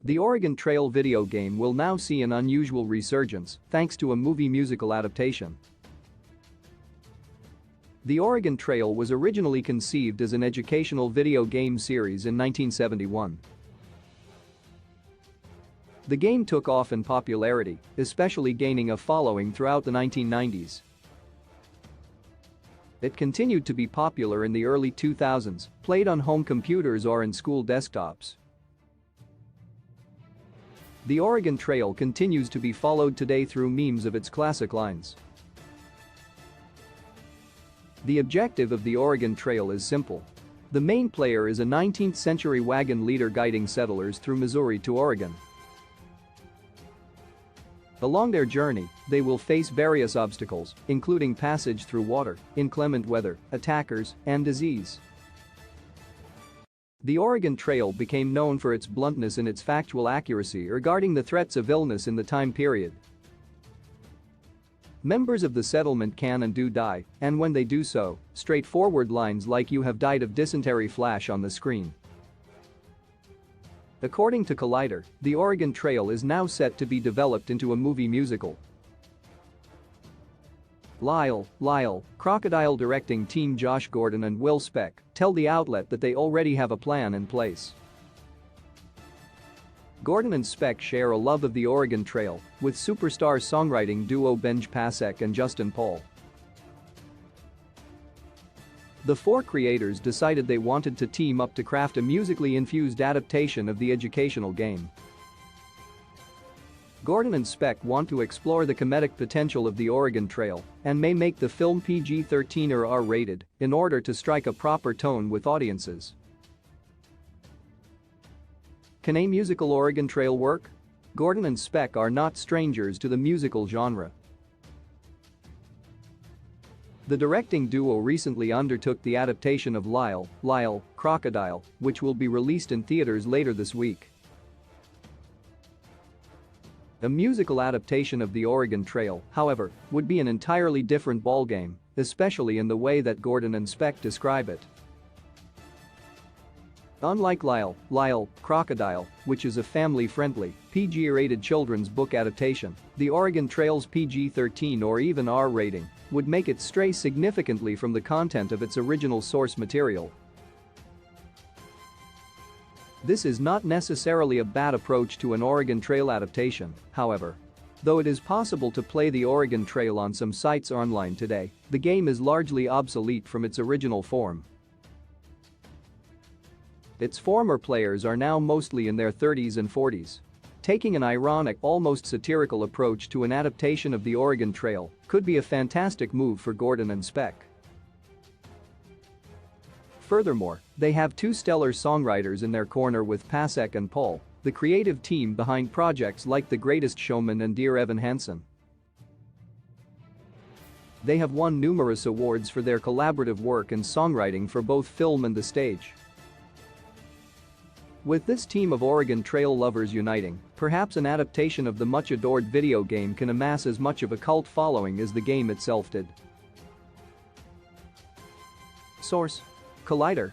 The Oregon Trail video game will now see an unusual resurgence thanks to a movie musical adaptation. The Oregon Trail was originally conceived as an educational video game series in 1971. The game took off in popularity, especially gaining a following throughout the 1990s. It continued to be popular in the early 2000s, played on home computers or in school desktops. The Oregon Trail continues to be followed today through memes of its classic lines. The objective of the Oregon Trail is simple. The main player is a 19th-century wagon leader guiding settlers through Missouri to Oregon. Along their journey, they will face various obstacles, including passage through water, inclement weather, attackers, and disease. The Oregon Trail became known for its bluntness and its factual accuracy regarding the threats of illness in the time period. Members of the settlement can and do die, and when they do so, straightforward lines like "you have died of dysentery" flash on the screen. According to Collider, the Oregon Trail is now set to be developed into a movie musical. Lyle, Crocodile directing team Josh Gordon and Will Speck tell the outlet that they already have a plan in place. Gordon and Speck share a love of the Oregon Trail with superstar songwriting duo Benj Pasek and Justin Paul. The four creators decided they wanted to team up to craft a musically infused adaptation of the educational game. Gordon and Speck want to explore the comedic potential of the Oregon Trail and may make the film PG-13 or R-rated in order to strike a proper tone with audiences. Can a musical Oregon Trail work? Gordon and Speck are not strangers to the musical genre. The directing duo recently undertook the adaptation of Lyle, Crocodile, which will be released in theaters later this week. A musical adaptation of the Oregon Trail, however, would be an entirely different ballgame, especially in the way that Gordon and Speck describe it. Unlike Lyle, Crocodile, which is a family-friendly, PG-rated children's book adaptation, the Oregon Trail's PG-13 or even R rating would make it stray significantly from the content of its original source material. This is not necessarily a bad approach to an Oregon Trail adaptation, however. Though it is possible to play the Oregon Trail on some sites online today, the game is largely obsolete from its original form. Its former players are now mostly in their 30s and 40s. Taking an ironic, almost satirical approach to an adaptation of the Oregon Trail could be a fantastic move for Gordon and Speck. Furthermore, they have two stellar songwriters in their corner with Pasek and Paul, the creative team behind projects like The Greatest Showman and Dear Evan Hansen. They have won numerous awards for their collaborative work and songwriting for both film and the stage. With this team of Oregon Trail lovers uniting, perhaps an adaptation of the much-adored video game can amass as much of a cult following as the game itself did. Source: Collider.